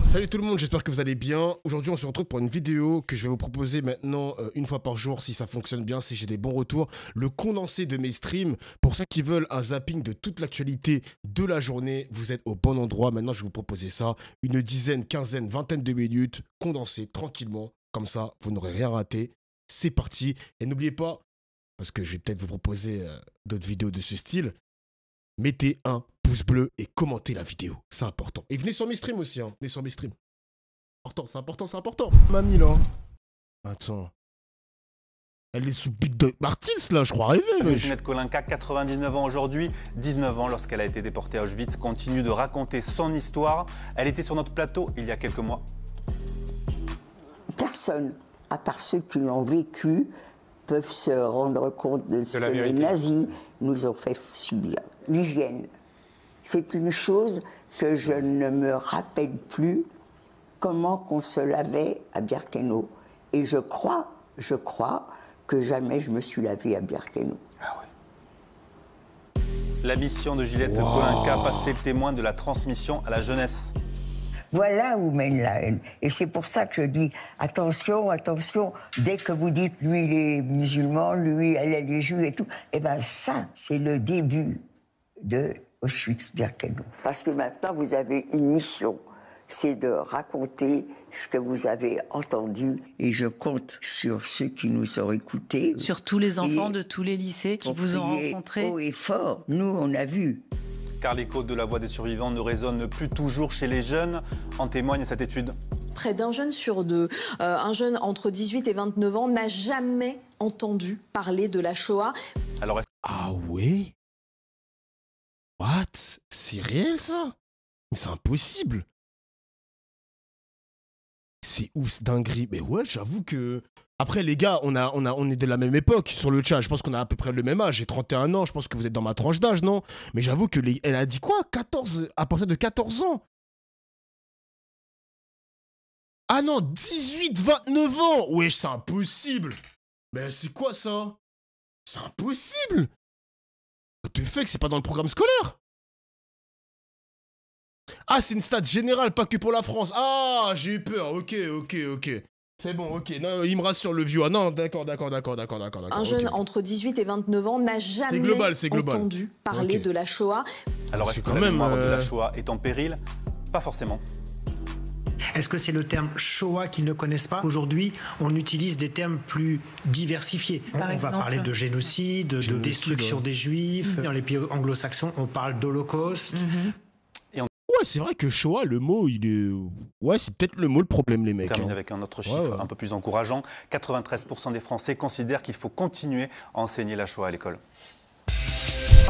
Salut tout le monde, j'espère que vous allez bien. Aujourd'hui on se retrouve pour une vidéo que je vais vous proposer maintenant une fois par jour si ça fonctionne bien, si j'ai des bons retours. Le condensé de mes streams, pour ceux qui veulent un zapping de toute l'actualité de la journée, vous êtes au bon endroit. Maintenant je vais vous proposer ça, une dizaine, quinzaine, vingtaine de minutes, condensé tranquillement, comme ça vous n'aurez rien raté. C'est parti, et n'oubliez pas, parce que je vais peut-être vous proposer d'autres vidéos de ce style, mettez un pouce bleu et commentez la vidéo, c'est important. Et venez sur mes streams aussi, hein. Venez sur mes streams. C'est important, c'est important. Mamie là. Attends. Elle est sous Big Dog Martins là, je crois rêver. Ginette Kolinka, 99 ans aujourd'hui, 19 ans lorsqu'elle a été déportée à Auschwitz, continue de raconter son histoire. Elle était sur notre plateau il y a quelques mois. Personne, à part ceux qui l'ont vécu, peuvent se rendre compte de ce que les nazis nous ont fait subir. L'hygiène, c'est une chose que je ne me rappelle plus comment qu'on se lavait à Birkenau. Et je crois que jamais je me suis lavée à Birkenau. Ah oui. La mission de Ginette Kolinka, passer témoin de la transmission à la jeunesse. Voilà où mène la haine. Et c'est pour ça que je dis, attention, attention, dès que vous dites, lui, il est musulman, lui, elle est juive et tout, eh bien ça, c'est le début de Auschwitz-Birkenau. Parce que maintenant, vous avez une mission, c'est de raconter ce que vous avez entendu. Et je compte sur ceux qui nous ont écoutés. Sur tous les enfants de tous les lycées qui vous ont rencontrés. Haut et fort, nous, on a vu. Car l'écho de la voix des survivants ne résonne plus toujours chez les jeunes, en témoigne cette étude. Près d'un jeune sur deux, un jeune entre 18 et 29 ans n'a jamais entendu parler de la Shoah. Alors, ah ouais? What? C'est réel ça? Mais c'est impossible. C'est ouf, c'est dinguerie. Mais ouais, j'avoue que... Après les gars, on est de la même époque sur le chat. Je pense qu'on a à peu près le même âge. J'ai 31 ans, je pense que vous êtes dans ma tranche d'âge, non? Mais j'avoue que elle a dit quoi? 14... À partir de 14 ans? Ah non, 18, 29 ans! Wesh, c'est impossible! Mais c'est quoi ça? C'est impossible! What the fuck, c'est pas dans le programme scolaire? Ah, c'est une stat générale, pas que pour la France. Ah, j'ai eu peur. Ok. C'est bon, ok. Non, il me rassure le vieux. Ah non, d'accord. Un jeune entre 18 et 29 ans n'a jamais entendu parler de la Shoah. Alors, est-ce que la mémoire de la Shoah est en péril? Pas forcément. Est-ce que c'est le terme Shoah qu'ils ne connaissent pas? Aujourd'hui, on utilise des termes plus diversifiés. On va parler de génocide, de destruction des Juifs. Dans les pays anglo-saxons, on parle d'Holocauste. Ouais, c'est vrai que Shoah, le mot, il est... Ouais, c'est peut-être le mot le problème, les mecs. On termine avec un autre chiffre un peu plus encourageant. 93% des Français considèrent qu'il faut continuer à enseigner la Shoah à l'école.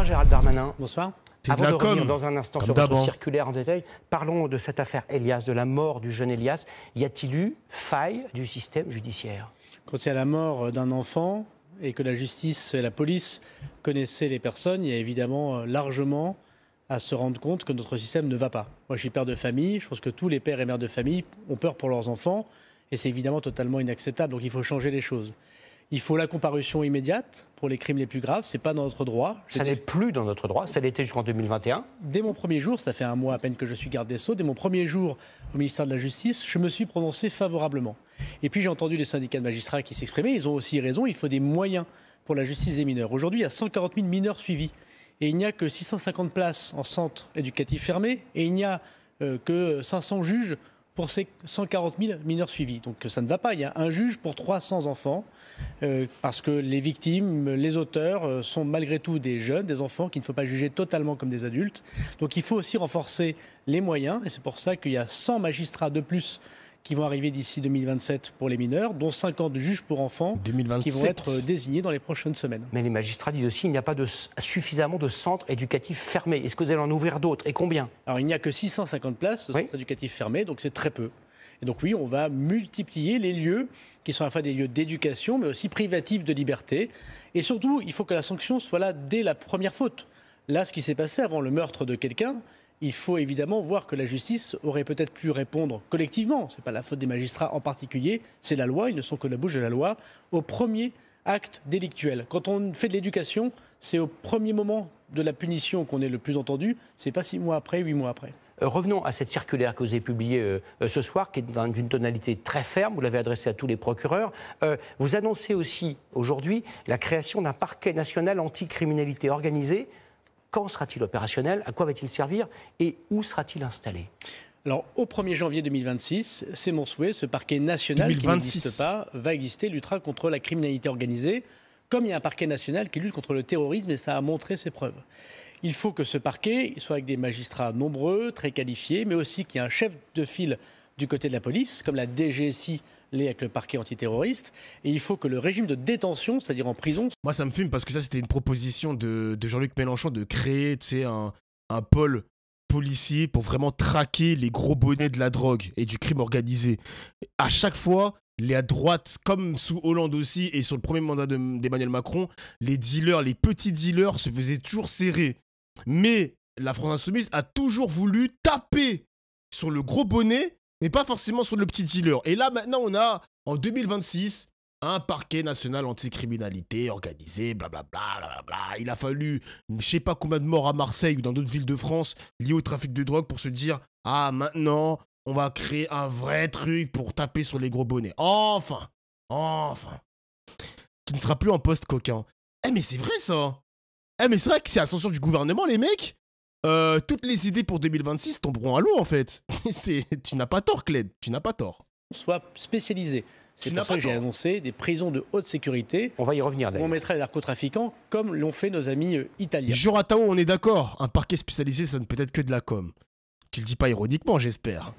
Gérald Darmanin. Bonsoir. Avant de revenir dans un instant sur votre circulaire en détail, parlons de cette affaire Elias, de la mort du jeune Elias. Y a-t-il eu faille du système judiciaire? Quand il y a la mort d'un enfant et que la justice et la police connaissaient les personnes, il y a évidemment largement à se rendre compte que notre système ne va pas. Moi, je suis père de famille, je pense que tous les pères et mères de famille ont peur pour leurs enfants, et c'est évidemment totalement inacceptable, donc il faut changer les choses. Il faut la comparution immédiate pour les crimes les plus graves, c'est pas dans notre droit. Ça n'est plus dans notre droit, ça l'était jusqu'en 2021. Dès mon premier jour, ça fait un mois à peine que je suis garde des Sceaux, dès mon premier jour au ministère de la Justice, je me suis prononcé favorablement. Et puis j'ai entendu les syndicats de magistrats qui s'exprimaient, ils ont aussi raison, il faut des moyens pour la justice des mineurs. Aujourd'hui, il y a 140 000 mineurs suivis. Et il n'y a que 650 places en centre éducatif fermé et il n'y a que 500 juges pour ces 140 000 mineurs suivis. Donc ça ne va pas. Il y a un juge pour 300 enfants parce que les victimes, les auteurs sont malgré tout des jeunes, des enfants qu'il ne faut pas juger totalement comme des adultes. Donc il faut aussi renforcer les moyens et c'est pour ça qu'il y a 100 magistrats de plus qui vont arriver d'ici 2027 pour les mineurs, dont 50 juges pour enfants 2027. Qui vont être désignés dans les prochaines semaines. Mais les magistrats disent aussi qu'il n'y a pas suffisamment de centres éducatifs fermés. Est-ce que vous allez en ouvrir d'autres et combien? Alors il n'y a que 650 places de centres éducatifs fermés, donc c'est très peu. Et donc oui, on va multiplier les lieux qui sont à la fois des lieux d'éducation, mais aussi privatifs de liberté. Et surtout, il faut que la sanction soit là dès la première faute. Là, ce qui s'est passé avant le meurtre de quelqu'un, il faut évidemment voir que la justice aurait peut-être pu répondre collectivement, ce n'est pas la faute des magistrats en particulier, c'est la loi, ils ne sont que la bouche de la loi, au premier acte délictuel. Quand on fait de l'éducation, c'est au premier moment de la punition qu'on est le plus entendu, c'est pas 6 mois après, 8 mois après. Revenons à cette circulaire que vous avez publiée ce soir, qui est d'une tonalité très ferme. Vous l'avez adressée à tous les procureurs. Vous annoncez aussi aujourd'hui la création d'un parquet national anticriminalité organisée. Quand sera-t-il opérationnel? À quoi va-t-il servir? Et où sera-t-il installé? Alors, au 1er janvier 2026, c'est mon souhait, ce parquet national 2026. Qui n'existe pas va exister, luttera contre la criminalité organisée, comme il y a un parquet national qui lutte contre le terrorisme, et ça a montré ses preuves. Il faut que ce parquet soit avec des magistrats nombreux, très qualifiés, mais aussi qu'il y ait un chef de file du côté de la police, comme la DGSI l'est avec le parquet antiterroriste. Et il faut que le régime de détention, c'est-à-dire en prison... Moi, ça me fume parce que ça, c'était une proposition de Jean-Luc Mélenchon de créer, tu sais, un pôle policier pour vraiment traquer les gros bonnets de la drogue et du crime organisé. À chaque fois... La droite, comme sous Hollande aussi, et sur le premier mandat d'Emmanuel Macron, les dealers, les petits dealers se faisaient toujours serrer. Mais la France Insoumise a toujours voulu taper sur le gros bonnet, mais pas forcément sur le petit dealer. Et là, maintenant, on a, en 2026, un parquet national anticriminalité organisé, blablabla, blablabla. Il a fallu, je sais pas combien de morts à Marseille ou dans d'autres villes de France liées au trafic de drogue pour se dire « Ah, maintenant... » on va créer un vrai truc pour taper sur les gros bonnets. Enfin. Qui ne sera plus en poste coquin. Eh mais c'est vrai ça. Eh mais c'est vrai que c'est l'ascension du gouvernement les mecs. Toutes les idées pour 2026 tomberont à l'eau en fait. Tu n'as pas tort Cled, tu n'as pas tort. Soit spécialisé. C'est pour ça que j'ai annoncé des prisons de haute sécurité. On va y revenir d'ailleurs. On mettra les narcotrafiquants comme l'ont fait nos amis italiens. Juratao, on est d'accord. Un parquet spécialisé, ça ne peut être que de la com. Tu le dis pas ironiquement, j'espère.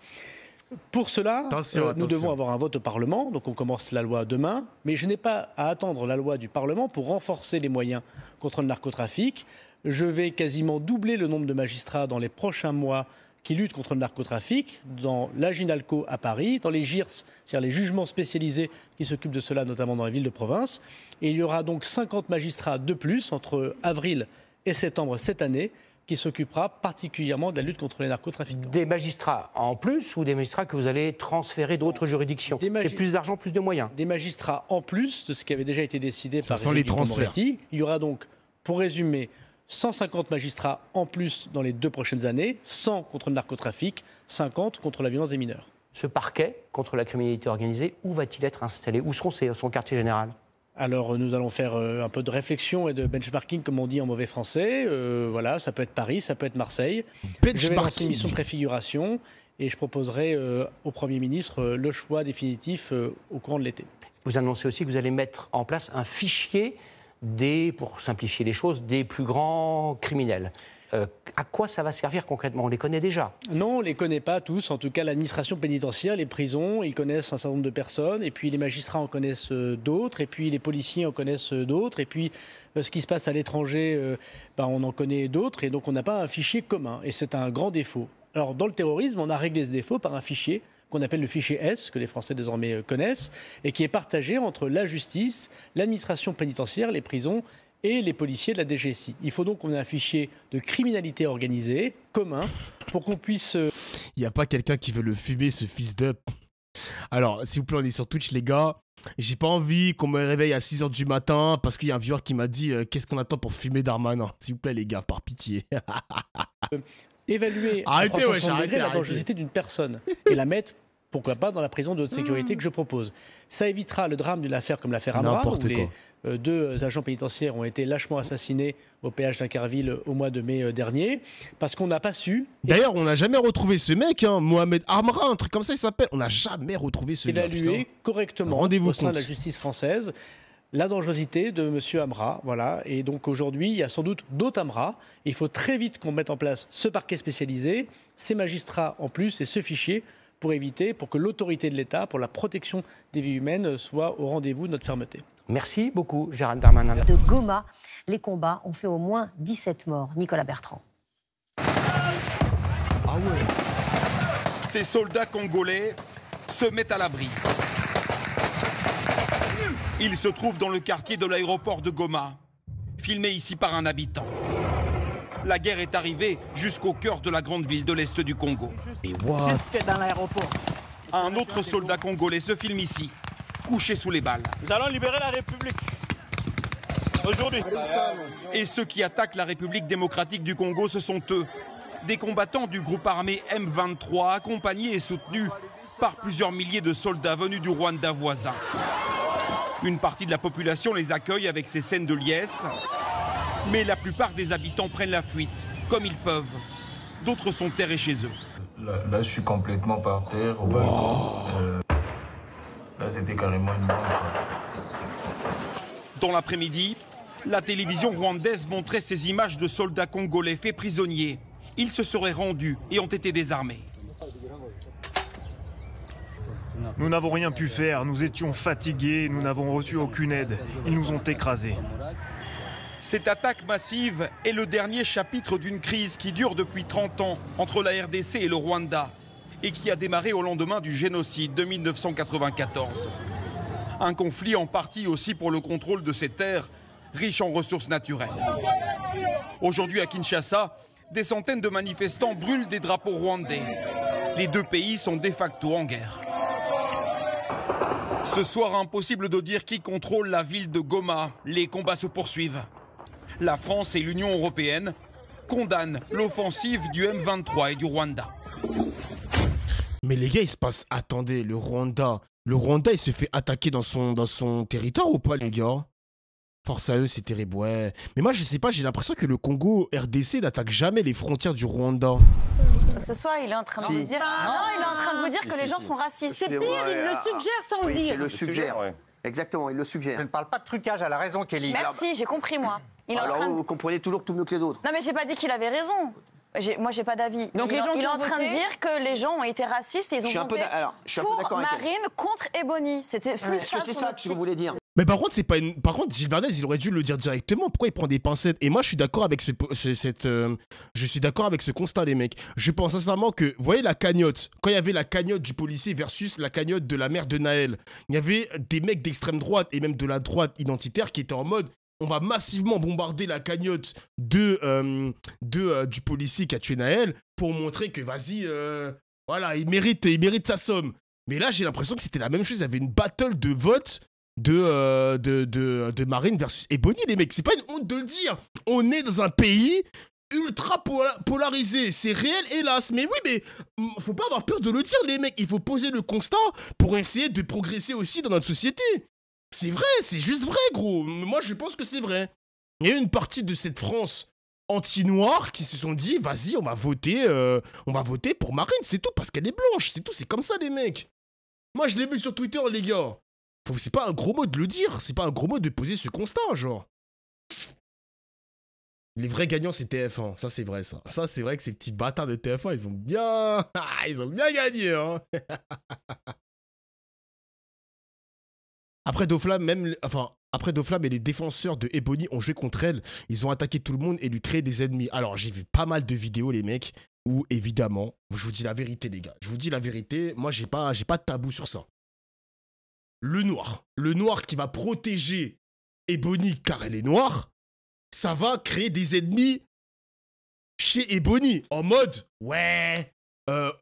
Pour cela, nous devons avoir un vote au Parlement, donc on commence la loi demain, mais je n'ai pas à attendre la loi du Parlement pour renforcer les moyens contre le narcotrafic. Je vais quasiment doubler le nombre de magistrats dans les prochains mois qui luttent contre le narcotrafic, dans la Ginalco à Paris, dans les GIRS, c'est-à-dire les jugements spécialisés qui s'occupent de cela, notamment dans les villes de province. Et il y aura donc 50 magistrats de plus entre avril et septembre cette année, qui s'occupera particulièrement de la lutte contre les narcotrafiquants. Des magistrats en plus ou des magistrats que vous allez transférer d'autres juridictions? C'est plus d'argent, plus de moyens? Des magistrats en plus de ce qui avait déjà été décidé par les transferts. Il y aura donc, pour résumer, 150 magistrats en plus dans les 2 prochaines années, 100 contre le narcotrafic, 50 contre la violence des mineurs. Ce parquet contre la criminalité organisée, où va-t-il être installé? Où seront son quartier général? Alors nous allons faire un peu de réflexion et de benchmarking, comme on dit en mauvais français. Voilà, ça peut être Paris, ça peut être Marseille. Je vais lancer une mission de préfiguration et je proposerai au Premier ministre le choix définitif au courant de l'été. Vous annoncez aussi que vous allez mettre en place un fichier pour simplifier les choses, des plus grands criminels. À quoi ça va servir concrètement? On les connaît déjà? Non, on ne les connaît pas tous. En tout cas, l'administration pénitentiaire, les prisons, ils connaissent un certain nombre de personnes. Et puis les magistrats en connaissent d'autres. Et puis les policiers en connaissent d'autres. Et puis ce qui se passe à l'étranger, on en connaît d'autres. Et donc on n'a pas un fichier commun. Et c'est un grand défaut. Alors dans le terrorisme, on a réglé ce défaut par un fichier qu'on appelle le fichier S, que les Français désormais connaissent, et qui est partagé entre la justice, l'administration pénitentiaire, les prisons et les policiers de la DGSI. Il faut donc qu'on ait un fichier de criminalité organisée, commun, pour qu'on puisse... Il n'y a pas quelqu'un qui veut le fumer, ce fils d'up. Alors, s'il vous plaît, on est sur Twitch, les gars. J'ai pas envie qu'on me réveille à 6h du matin parce qu'il y a un viewer qui m'a dit qu'est-ce qu'on attend pour fumer Darmanin. S'il vous plaît, les gars, par pitié. Évaluer à 360 degrés la dangerosité d'une personne et la mettre, pourquoi pas, dans la prison de haute sécurité que je propose. Ça évitera le drame d'une affaire comme l'affaire Amra, où les 2 agents pénitentiaires ont été lâchement assassinés au péage d'Incarville au mois de mai dernier, parce qu'on n'a pas su... D'ailleurs, on n'a jamais retrouvé ce mec, hein, Mohamed Amra, un truc comme ça il s'appelle. On n'a jamais retrouvé ce gars. Évaluer correctement au sein de la justice française la dangerosité de M. Amra, voilà. Et donc aujourd'hui, il y a sans doute d'autres Amra. Il faut très vite qu'on mette en place ce parquet spécialisé, ces magistrats en plus et ce fichier pour que l'autorité de l'État, pour la protection des vies humaines, soit au rendez-vous de notre fermeté. Merci beaucoup, Gérald Darmanin. De Goma, les combats ont fait au moins 17 morts. Nicolas Bertrand. Ah ouais. Ces soldats congolais se mettent à l'abri. Ils se trouvent dans le quartier de l'aéroport de Goma, filmé ici par un habitant. La guerre est arrivée jusqu'au cœur de la grande ville de l'Est du Congo. Et what? Jusque dans l'aéroport. Un autre soldat congolais se filme ici, couché sous les balles. Nous allons libérer la République. Aujourd'hui. Et ceux qui attaquent la République démocratique du Congo, ce sont eux. des combattants du groupe armé M23 accompagnés et soutenus par plusieurs milliers de soldats venus du Rwanda voisin. Une partie de la population les accueille avec ces scènes de liesse, mais la plupart des habitants prennent la fuite, comme ils peuvent. D'autres sont terrés chez eux. Là, je suis complètement par terre. Au balcon. Là, c'était carrément une bombe. Dans l'après-midi, la télévision rwandaise montrait ces images de soldats congolais faits prisonniers. Ils se seraient rendus et ont été désarmés. Nous n'avons rien pu faire, nous étions fatigués, nous n'avons reçu aucune aide. Ils nous ont écrasés. Cette attaque massive est le dernier chapitre d'une crise qui dure depuis 30 ans entre la RDC et le Rwanda et qui a démarré au lendemain du génocide de 1994. Un conflit en partie aussi pour le contrôle de ces terres riches en ressources naturelles. Aujourd'hui à Kinshasa, des centaines de manifestants brûlent des drapeaux rwandais. Les deux pays sont de facto en guerre. Ce soir, impossible de dire qui contrôle la ville de Goma. Les combats se poursuivent. La France et l'Union européenne condamnent l'offensive du M23 et du Rwanda. Mais les gars, il se passe... Attendez, le Rwanda, il se fait attaquer dans son territoire ou pas, les gars? Force à eux, c'est terrible, ouais. Mais moi, je sais pas, j'ai l'impression que le Congo RDC n'attaque jamais les frontières du Rwanda. Ce soir, il est en train de vous dire... Non, il est en train de vous dire que les gens sont racistes. C'est pire, il le suggère sans le dire. Il le suggère, ouais. Exactement, il le suggère. Je ne parle pas de trucage, elle a raison, Kelly. Merci, j'ai compris, moi. Vous comprenez toujours tout mieux que les autres. Non, mais j'ai pas dit qu'il avait raison. Moi, j'ai pas d'avis. Donc il est en train de dire que les gens ont été racistes et ils ont voté pour Marine contre Ebony. C'était plus ça. Est-ce que c'est ça que vous voulez dire? Mais par contre, c'est pas une... Par contre, Gilles Verdez, il aurait dû le dire directement. Pourquoi il prend des pincettes? Et moi, je suis d'accord avec je suis d'accord avec ce constat, les mecs. Je pense sincèrement que, vous voyez la cagnotte, quand il y avait la cagnotte du policier versus la cagnotte de la mère de Naël, il y avait des mecs d'extrême droite et même de la droite identitaire qui étaient en mode... On va massivement bombarder la cagnotte du policier qui a tué Naël pour montrer que, vas-y, voilà, il mérite sa somme. Mais là, j'ai l'impression que c'était la même chose. Il y avait une battle de vote de Marine versus Ebony, les mecs. C'est pas une honte de le dire. On est dans un pays ultra polarisé. C'est réel, hélas. Mais oui, mais faut pas avoir peur de le dire, les mecs. Il faut poser le constat pour essayer de progresser aussi dans notre société. C'est vrai, c'est juste vrai, gros. Moi, je pense que c'est vrai. Il y a une partie de cette France anti-noire qui se sont dit, vas-y, on va voter pour Marine, c'est tout, parce qu'elle est blanche, c'est tout, c'est comme ça, les mecs. Moi, je l'ai vu sur Twitter, les gars. C'est pas un gros mot de le dire, c'est pas un gros mot de poser ce constat, genre. Les vrais gagnants, c'est TF1, ça, c'est vrai, ça. Ça, c'est vrai que ces petits bâtards de TF1, ils ont bien gagné, hein. Après Doflamme et les défenseurs de Ebony ont joué contre elle, ils ont attaqué tout le monde et lui créé des ennemis. Alors, j'ai vu pas mal de vidéos, les mecs, où, évidemment, je vous dis la vérité, les gars. Je vous dis la vérité, moi, j'ai pas de tabou sur ça. Le noir qui va protéger Ebony car elle est noire, ça va créer des ennemis chez Ebony. En mode, ouais...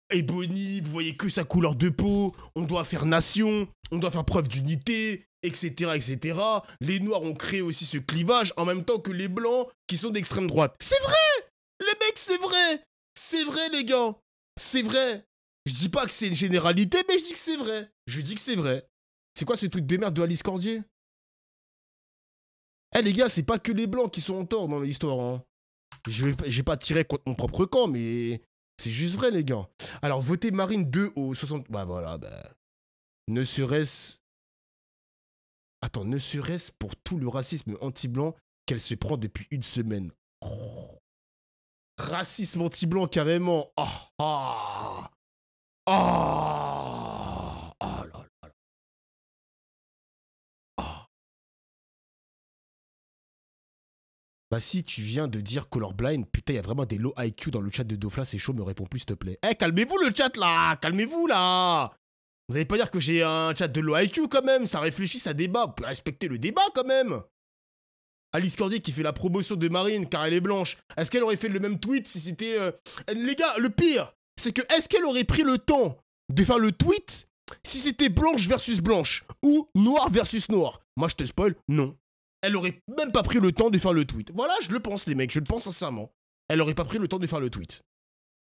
Ebony, vous voyez que sa couleur de peau, on doit faire nation, on doit faire preuve d'unité, etc., etc. Les noirs ont créé aussi ce clivage en même temps que les blancs qui sont d'extrême droite. C'est vrai! Les mecs, c'est vrai! C'est vrai, les gars! C'est vrai! Je dis pas que c'est une généralité, mais je dis que c'est vrai. Je dis que c'est vrai. C'est quoi ce truc de merde de Alice Cordier? Eh les gars, c'est pas que les blancs qui sont en tort dans l'histoire, hein. J'ai pas tiré contre mon propre camp, mais... C'est juste vrai, les gars. Alors, voter Marine 2 au 60... Bah voilà, bah... Ne serait-ce... Attends, ne serait-ce pour tout le racisme anti-blanc qu'elle se prend depuis une semaine. Oh. Racisme anti-blanc, carrément. Oh. Oh. Oh. Oh là là. Bah si tu viens de dire colorblind, putain, il y a vraiment des low IQ dans le chat de Dofla, c'est chaud, me réponds plus, s'il te plaît. Eh, calmez-vous le chat, là. Calmez-vous, là. Vous allez pas dire que j'ai un chat de low IQ, quand même. Ça réfléchit, ça débat. Vous pouvez respecter le débat, quand même. Alice Cordier qui fait la promotion de Marine, car elle est blanche. Est-ce qu'elle aurait fait le même tweet si c'était... Les gars, le pire, c'est que est-ce qu'elle aurait pris le temps de faire le tweet si c'était blanche versus blanche ou noir versus noir? Moi, je te spoil, non. Elle aurait même pas pris le temps de faire le tweet. Voilà, je le pense, les mecs, je le pense sincèrement. Elle aurait pas pris le temps de faire le tweet.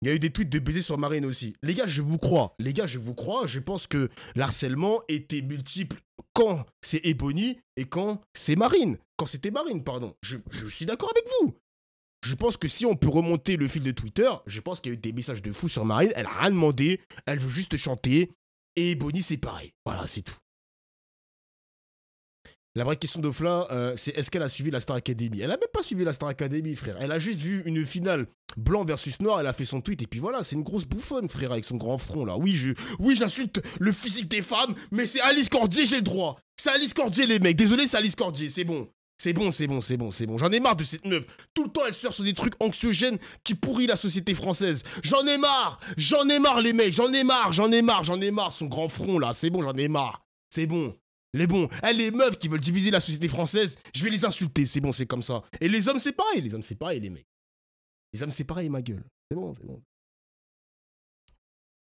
Il y a eu des tweets de baiser sur Marine aussi. Les gars, je vous crois. Les gars, je vous crois. Je pense que l'harcèlement était multiple quand c'est Ebony et quand c'est Marine. Quand c'était Marine, pardon. Je suis d'accord avec vous. Je pense que si on peut remonter le fil de Twitter, je pense qu'il y a eu des messages de fou sur Marine. Elle a rien demandé. Elle veut juste chanter. Et Ebony, c'est pareil. Voilà, c'est tout. La vraie question d'Ofla, c'est est-ce qu'elle a suivi la Star Academy? Elle a même pas suivi la Star Academy, frère. Elle a juste vu une finale blanc versus noir, elle a fait son tweet, et puis voilà, c'est une grosse bouffonne, frère, avec son grand front, là. Oui, j'insulte le physique des femmes, mais c'est Alice Cordier, j'ai le droit. C'est Alice Cordier, les mecs. Désolé, c'est Alice Cordier, c'est bon. C'est bon. J'en ai marre de cette meuf. Tout le temps, elle sort sur des trucs anxiogènes qui pourrissent la société française. J'en ai marre, les mecs. J'en ai marre. Son grand front, là. C'est bon, j'en ai marre. C'est bon. Les meufs qui veulent diviser la société française, je vais les insulter. C'est bon, c'est comme ça. Et les hommes, c'est pareil. Les mecs. Les hommes, c'est pareil, ma gueule. C'est bon.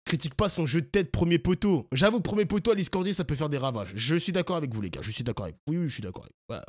Critique pas son jeu de tête premier poteau. J'avoue, premier poteau, Alice Cordier, ça peut faire des ravages. Je suis d'accord avec vous, les gars. Oui, je suis d'accord avec vous. Ouais.